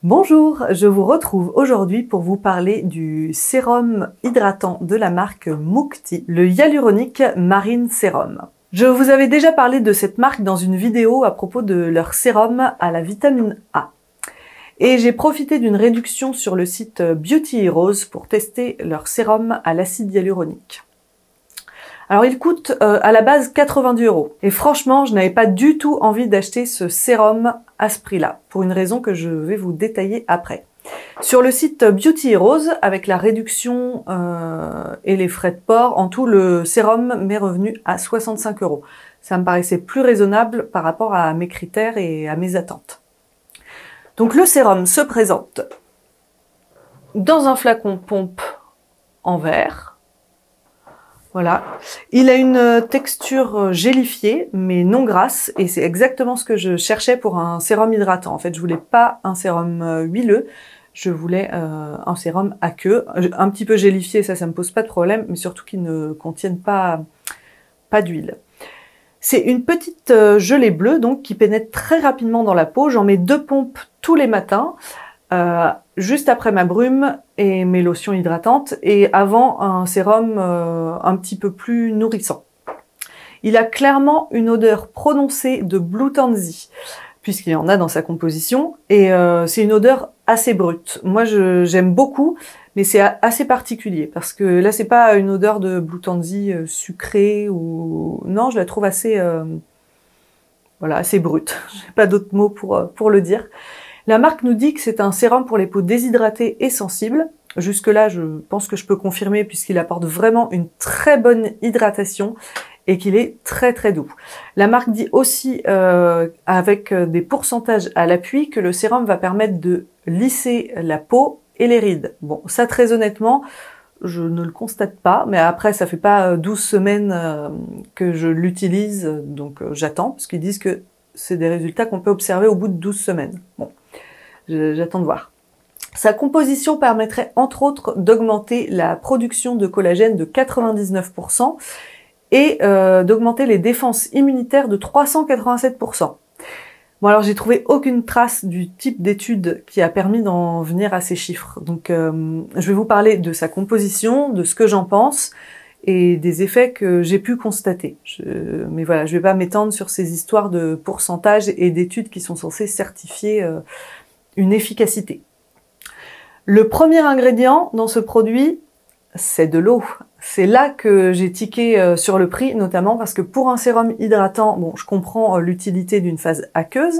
Bonjour, je vous retrouve aujourd'hui pour vous parler du sérum hydratant de la marque Mukti, le Hyaluronic Marine Serum. Je vous avais déjà parlé de cette marque dans une vidéo à propos de leur sérum à la vitamine A. Et j'ai profité d'une réduction sur le site Beauty Heroes pour tester leur sérum à l'acide hyaluronique. Alors il coûte à la base 90 €. Et franchement, je n'avais pas du tout envie d'acheter ce sérum à ce prix-là, pour une raison que je vais vous détailler après. Sur le site Beauty Heroes, avec la réduction et les frais de port, en tout le sérum m'est revenu à 65 €. Ça me paraissait plus raisonnable par rapport à mes critères et à mes attentes. Donc le sérum se présente dans un flacon pompe en verre. Voilà, il a une texture gélifiée, mais non grasse, et c'est exactement ce que je cherchais pour un sérum hydratant. En fait, je voulais pas un sérum huileux, je voulais un sérum aqueux, un petit peu gélifié, ça me pose pas de problème, mais surtout qu'il ne contienne pas d'huile. C'est une petite gelée bleue, donc, qui pénètre très rapidement dans la peau. J'en mets 2 pompes tous les matins, juste après ma brume et mes lotions hydratantes, et avant un sérum un petit peu plus nourrissant. Il a clairement une odeur prononcée de Blue Tansy, puisqu'il y en a dans sa composition, et c'est une odeur assez brute. Moi j'aime beaucoup, mais c'est assez particulier, parce que là c'est pas une odeur de Blue Tansy sucrée, ou non, je la trouve assez voilà, assez brute. J'ai pas d'autres mots pour le dire. La marque nous dit que c'est un sérum pour les peaux déshydratées et sensibles. Jusque-là, je pense que je peux confirmer puisqu'il apporte vraiment une très bonne hydratation et qu'il est très très doux. La marque dit aussi, avec des pourcentages à l'appui, que le sérum va permettre de lisser la peau et les rides. Bon, ça très honnêtement, je ne le constate pas, mais après ça fait pas 12 semaines que je l'utilise, donc j'attends, parce qu'ils disent que c'est des résultats qu'on peut observer au bout de 12 semaines. Bon. J'attends de voir. Sa composition permettrait entre autres d'augmenter la production de collagène de 99% et d'augmenter les défenses immunitaires de 387%. Bon alors j'ai trouvé aucune trace du type d'étude qui a permis d'en venir à ces chiffres. Donc je vais vous parler de sa composition, de ce que j'en pense et des effets que j'ai pu constater. Mais voilà, je vais pas m'étendre sur ces histoires de pourcentage et d'études qui sont censées certifier une efficacité. Le premier ingrédient dans ce produit, c'est de l'eau. C'est là que j'ai tiqué sur le prix, notamment parce que pour un sérum hydratant, bon, je comprends l'utilité d'une phase aqueuse,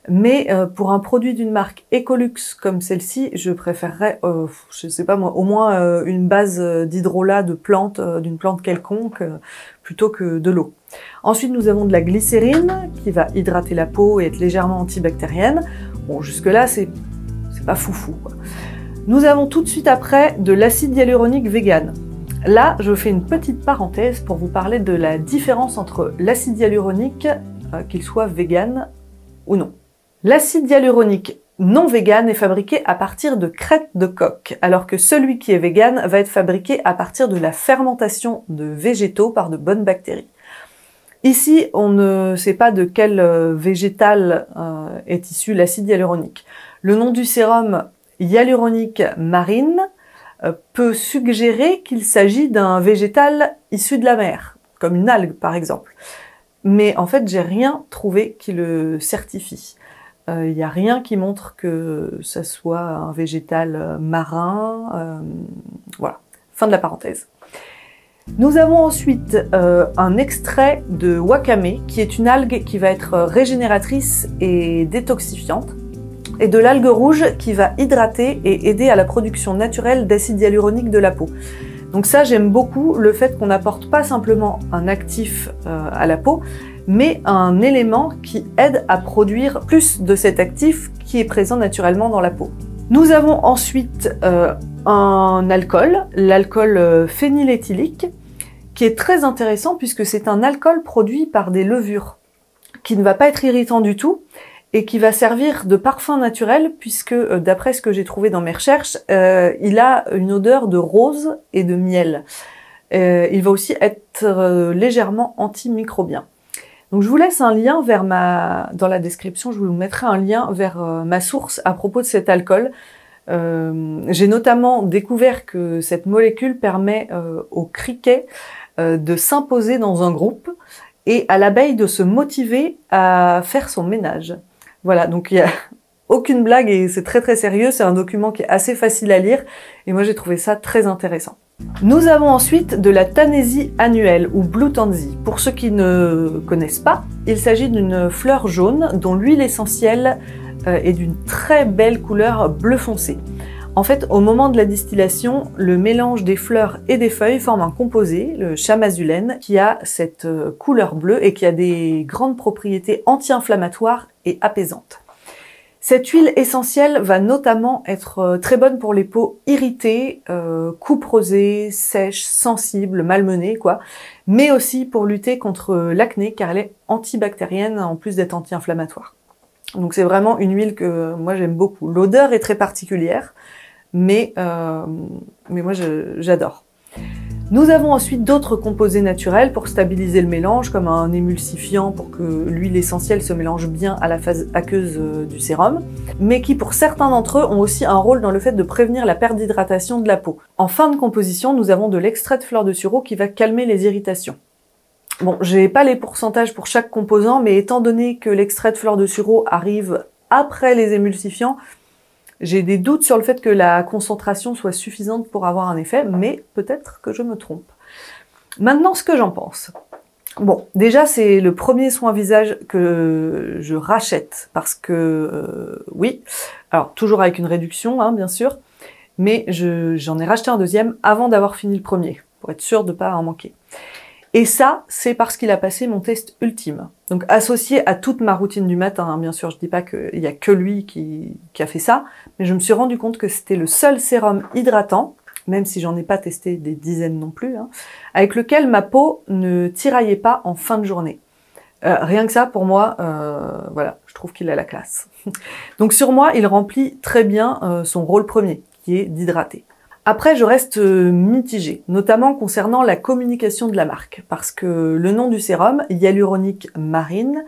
mais pour un produit d'une marque Ecolux comme celle-ci, je préférerais, je sais pas moi, au moins une base d'hydrolat de plante, d'une plante quelconque, plutôt que de l'eau. Ensuite, nous avons de la glycérine qui va hydrater la peau et être légèrement antibactérienne. Bon, jusque-là, c'est pas foufou, quoi. Nous avons tout de suite après de l'acide hyaluronique vegan. Là, je fais une petite parenthèse pour vous parler de la différence entre l'acide hyaluronique, qu'il soit vegan ou non. L'acide hyaluronique non vegan est fabriqué à partir de crête de coque, alors que celui qui est vegan va être fabriqué à partir de la fermentation de végétaux par de bonnes bactéries. Ici, on ne sait pas de quel végétal est issu l'acide hyaluronique. Le nom du sérum Hyaluronic Marine peut suggérer qu'il s'agit d'un végétal issu de la mer, comme une algue par exemple. Mais en fait, j'ai rien trouvé qui le certifie. Il n'y a rien qui montre que ça soit un végétal marin. Voilà, fin de la parenthèse. Nous avons ensuite un extrait de wakame, qui est une algue qui va être régénératrice et détoxifiante, et de l'algue rouge qui va hydrater et aider à la production naturelle d'acide hyaluronique de la peau. Donc ça, j'aime beaucoup le fait qu'on n'apporte pas simplement un actif à la peau, mais un élément qui aide à produire plus de cet actif qui est présent naturellement dans la peau. Nous avons ensuite un alcool, l'alcool phényléthylique, qui est très intéressant puisque c'est un alcool produit par des levures, qui ne va pas être irritant du tout et qui va servir de parfum naturel puisque, d'après ce que j'ai trouvé dans mes recherches, il a une odeur de rose et de miel. Il va aussi être légèrement antimicrobien. Donc je vous laisse un lien vers dans la description, je vous mettrai un lien vers ma source à propos de cet alcool. J'ai notamment découvert que cette molécule permet au criquet de s'imposer dans un groupe et à l'abeille de se motiver à faire son ménage. Voilà, donc il y a aucune blague et c'est très très sérieux, c'est un document qui est assez facile à lire et moi j'ai trouvé ça très intéressant. Nous avons ensuite de la Tanésie annuelle ou Blue Tansy. Pour ceux qui ne connaissent pas, il s'agit d'une fleur jaune dont l'huile essentielle est d'une très belle couleur bleu foncé. En fait, au moment de la distillation, le mélange des fleurs et des feuilles forme un composé, le chamazulène, qui a cette couleur bleue et qui a des grandes propriétés anti-inflammatoires et apaisantes. Cette huile essentielle va notamment être très bonne pour les peaux irritées, couperosées, sèches, sensibles, malmenées, quoi, mais aussi pour lutter contre l'acné car elle est antibactérienne en plus d'être anti-inflammatoire. Donc c'est vraiment une huile que moi j'aime beaucoup. L'odeur est très particulière, mais moi j'adore. Nous avons ensuite d'autres composés naturels pour stabiliser le mélange, comme un émulsifiant pour que l'huile essentielle se mélange bien à la phase aqueuse du sérum, mais qui pour certains d'entre eux ont aussi un rôle dans le fait de prévenir la perte d'hydratation de la peau. En fin de composition, nous avons de l'extrait de fleur de sureau qui va calmer les irritations. Bon, j'ai pas les pourcentages pour chaque composant, mais étant donné que l'extrait de fleur de sureau arrive après les émulsifiants, j'ai des doutes sur le fait que la concentration soit suffisante pour avoir un effet, mais peut-être que je me trompe. Maintenant, ce que j'en pense. Bon, déjà, c'est le premier soin visage que je rachète, parce que, oui, alors toujours avec une réduction, hein, bien sûr, mais j'en ai racheté un deuxième avant d'avoir fini le premier, pour être sûr de ne pas en manquer. Et ça, c'est parce qu'il a passé mon test ultime. Donc associé à toute ma routine du matin, hein, bien sûr, je dis pas qu'il y a que lui qui a fait ça, mais je me suis rendu compte que c'était le seul sérum hydratant, même si j'en ai pas testé des dizaines non plus, hein, avec lequel ma peau ne tiraillait pas en fin de journée. Rien que ça, pour moi, voilà, je trouve qu'il a la classe. Donc sur moi, il remplit très bien son rôle premier, qui est d'hydrater. Après, je reste mitigée, notamment concernant la communication de la marque, parce que le nom du sérum, hyaluronique marine,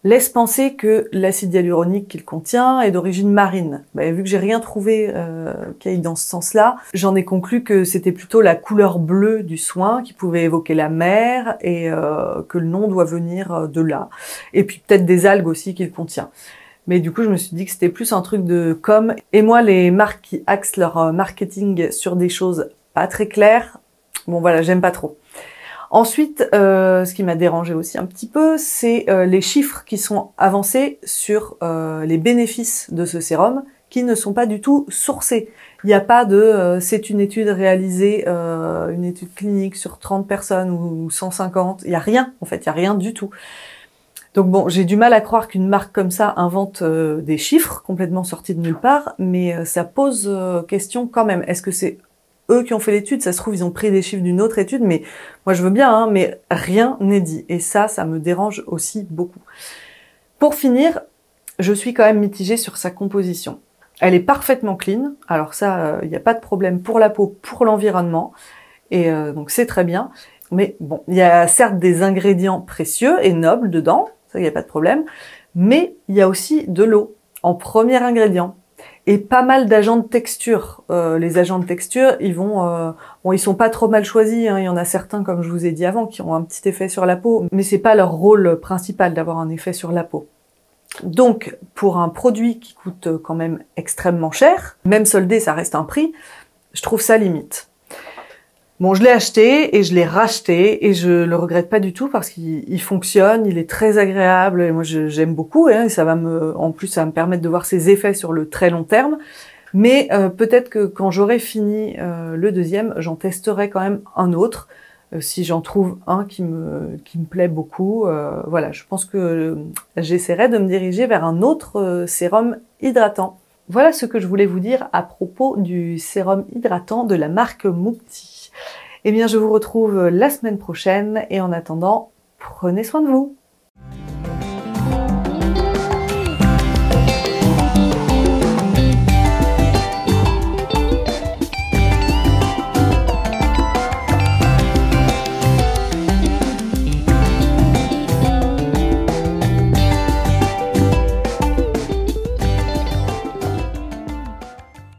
laisse penser que l'acide hyaluronique qu'il contient est d'origine marine. Vu que j'ai rien trouvé qui aille dans ce sens-là, j'en ai conclu que c'était plutôt la couleur bleue du soin qui pouvait évoquer la mer et que le nom doit venir de là. Et puis peut-être des algues aussi qu'il contient. Mais du coup, je me suis dit que c'était plus un truc de com. Et moi, les marques qui axent leur marketing sur des choses pas très claires, bon voilà, j'aime pas trop. Ensuite, ce qui m'a dérangé aussi un petit peu, c'est les chiffres qui sont avancés sur les bénéfices de ce sérum, qui ne sont pas du tout sourcés. Il n'y a pas de c'est une étude réalisée, une étude clinique sur 30 personnes ou 150. Il n'y a rien, en fait, il n'y a rien du tout. Donc bon, j'ai du mal à croire qu'une marque comme ça invente des chiffres complètement sortis de nulle part, mais ça pose question quand même. Est-ce que c'est eux qui ont fait l'étude? Ça se trouve, ils ont pris des chiffres d'une autre étude, mais moi je veux bien, hein, mais rien n'est dit. Et ça me dérange aussi beaucoup. Pour finir, je suis quand même mitigée sur sa composition. Elle est parfaitement clean, alors ça, il n'y a pas de problème pour la peau, pour l'environnement, et donc c'est très bien. Mais bon, il y a certes des ingrédients précieux et nobles dedans, ça, il n'y a pas de problème. Mais il y a aussi de l'eau en premier ingrédient. Et pas mal d'agents de texture. Les agents de texture, ils sont pas trop mal choisis, hein. Il y en a certains, comme je vous ai dit avant, qui ont un petit effet sur la peau. Mais c'est pas leur rôle principal d'avoir un effet sur la peau. Donc, pour un produit qui coûte quand même extrêmement cher, même soldé, ça reste un prix, je trouve ça limite. Bon, je l'ai acheté et je l'ai racheté et je le regrette pas du tout parce qu'il fonctionne, il est très agréable et moi j'aime beaucoup, hein, et en plus ça va me permettre de voir ses effets sur le très long terme. Mais peut-être que quand j'aurai fini le deuxième, j'en testerai quand même un autre si j'en trouve un qui me plaît beaucoup. Voilà, je pense que j'essaierai de me diriger vers un autre sérum hydratant. Voilà ce que je voulais vous dire à propos du sérum hydratant de la marque Moukti. Eh bien, je vous retrouve la semaine prochaine et en attendant, prenez soin de vous.